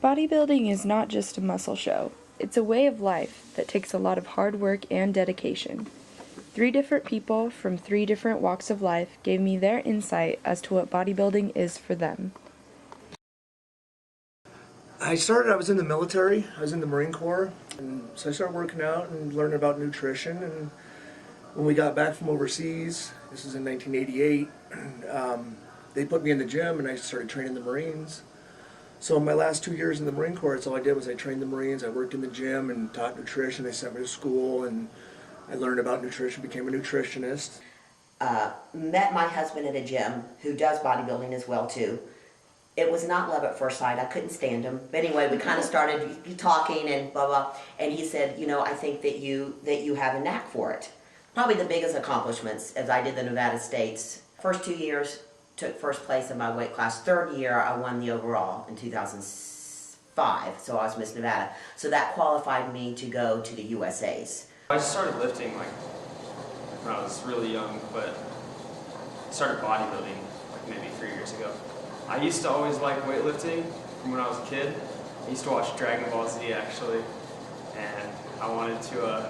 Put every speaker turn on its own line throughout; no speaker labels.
Bodybuilding is not just a muscle show. It's a way of life that takes a lot of hard work and dedication. 3 different people from 3 different walks of life gave me their insight as to what bodybuilding is for them.
I was in the military, I was in the Marine Corps, and so I started working out and learning about nutrition. And when we got back from overseas, this was in 1988, they put me in the gym and I started training the Marines. So in my last 2 years in the Marine Corps, that's all I did was I trained the Marines, I worked in the gym and taught nutrition. They sent me to school and I learned about nutrition, became a nutritionist.
Met my husband at a gym who does bodybuilding as well too. It was not love at first sight. I couldn't stand him. But anyway, we kind of started talking and blah blah. And he said, you know, I think that you have a knack for it. Probably the biggest accomplishments as I did the Nevada States. First 2 years took first place in my weight class. Third year I won the overall in 2005. So I was Miss Nevada. So that qualified me to go to the USA's.
I started lifting like when I was really young, but started bodybuilding like maybe 3 years ago. I used to always like weightlifting from when I was a kid. I used to watch Dragon Ball Z actually, and I wanted to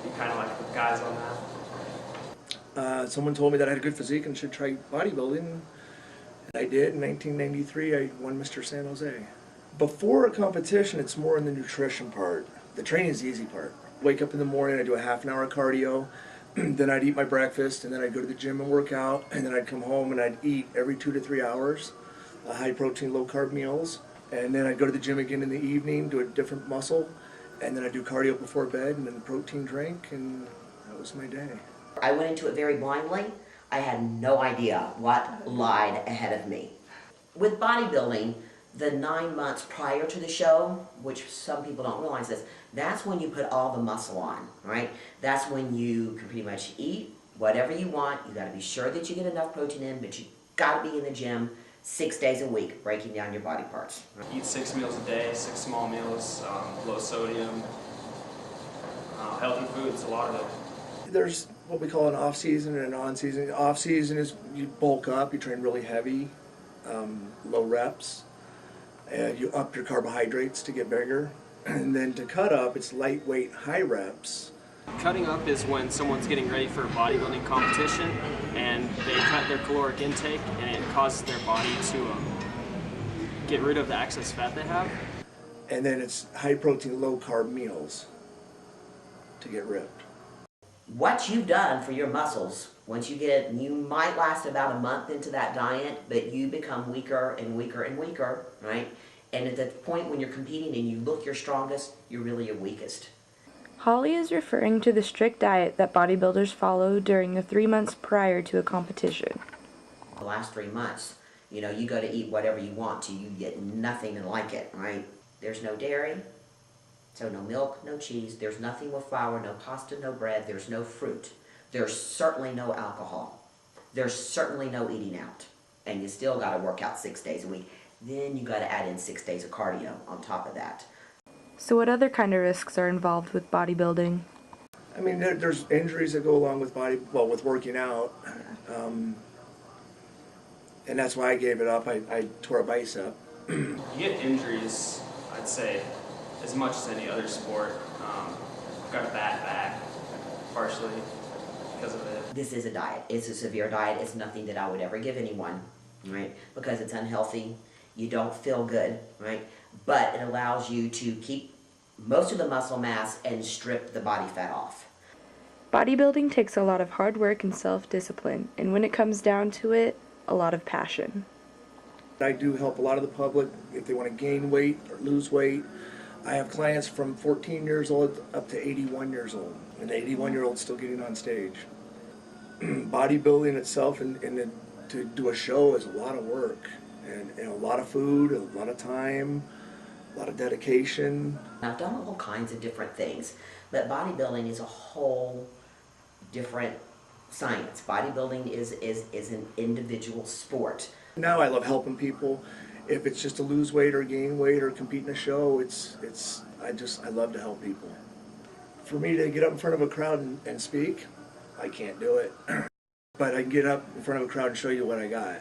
be kind of like the guys on that.
Someone told me that I had a good physique and should try bodybuilding, and I did. In 1993, I won Mr. San Jose. Before a competition, it's more in the nutrition part. The training is the easy part. Wake up in the morning, I do a half an hour of cardio, then I'd eat my breakfast, and then I'd go to the gym and work out, and then I'd come home and I'd eat every 2 to 3 hours, high protein, low carb meals, and then I'd go to the gym again in the evening, do a different muscle, and then I'd do cardio before bed, and then protein drink, and that was my day.
I went into it very blindly. I had no idea what lied ahead of me. With bodybuilding, the 9 months prior to the show, which some people don't realize this, that's when you put all the muscle on, right? That's when you can pretty much eat whatever you want. You gotta be sure that you get enough protein in, but you gotta be in the gym 6 days a week, breaking down your body parts.
Eat 6 meals a day, 6 small meals, low sodium, healthy foods, a lot of it.
There's what we call an off-season and an on-season. Off-season is you bulk up, you train really heavy, low reps. You up your carbohydrates to get bigger, and then to cut up, it's lightweight, high reps.
Cutting up is when someone's getting ready for a bodybuilding competition and they cut their caloric intake and it causes their body to get rid of the excess fat they have.
And then it's high protein, low carb meals to get ripped.
What you've done for your muscles, once you get it, you might last about a month into that diet, but you become weaker and weaker and weaker, right? And at the point when you're competing and you look your strongest, you're really your weakest.
Holly is referring to the strict diet that bodybuilders follow during the 3 months prior to a competition.
The last 3 months, you know, you go to eat whatever you want to, you get nothing like it, right? There's no dairy. So no milk, no cheese, there's nothing with flour, no pasta, no bread, there's no fruit. There's certainly no alcohol. There's certainly no eating out. And you still got to work out 6 days a week. Then you got to add in 6 days of cardio on top of that.
So what other kind of risks are involved with bodybuilding?
I mean, there's injuries that go along with with working out. And that's why I gave it up. I tore a bicep.
You get injuries, I'd say, as much as any other sport. I've got a bad back, partially because of it.
This is a diet. It's a severe diet. It's nothing that I would ever give anyone, right? Because it's unhealthy. You don't feel good, right? But it allows you to keep most of the muscle mass and strip the body fat off.
Bodybuilding takes a lot of hard work and self-discipline, and when it comes down to it, a lot of passion.
I do help a lot of the public if they want to gain weight or lose weight. I have clients from 14 years old up to 81 years old, and the 81-year-old still getting on stage. Bodybuilding itself and to do a show is a lot of work, and a lot of food, a lot of time, a lot of dedication.
I've done all kinds of different things, but bodybuilding is a whole different science. Bodybuilding is an individual sport.
Now I love helping people. If it's just to lose weight or gain weight or compete in a show, I love to help people. For me to get up in front of a crowd and speak, I can't do it. But I can get up in front of a crowd and show you what I got.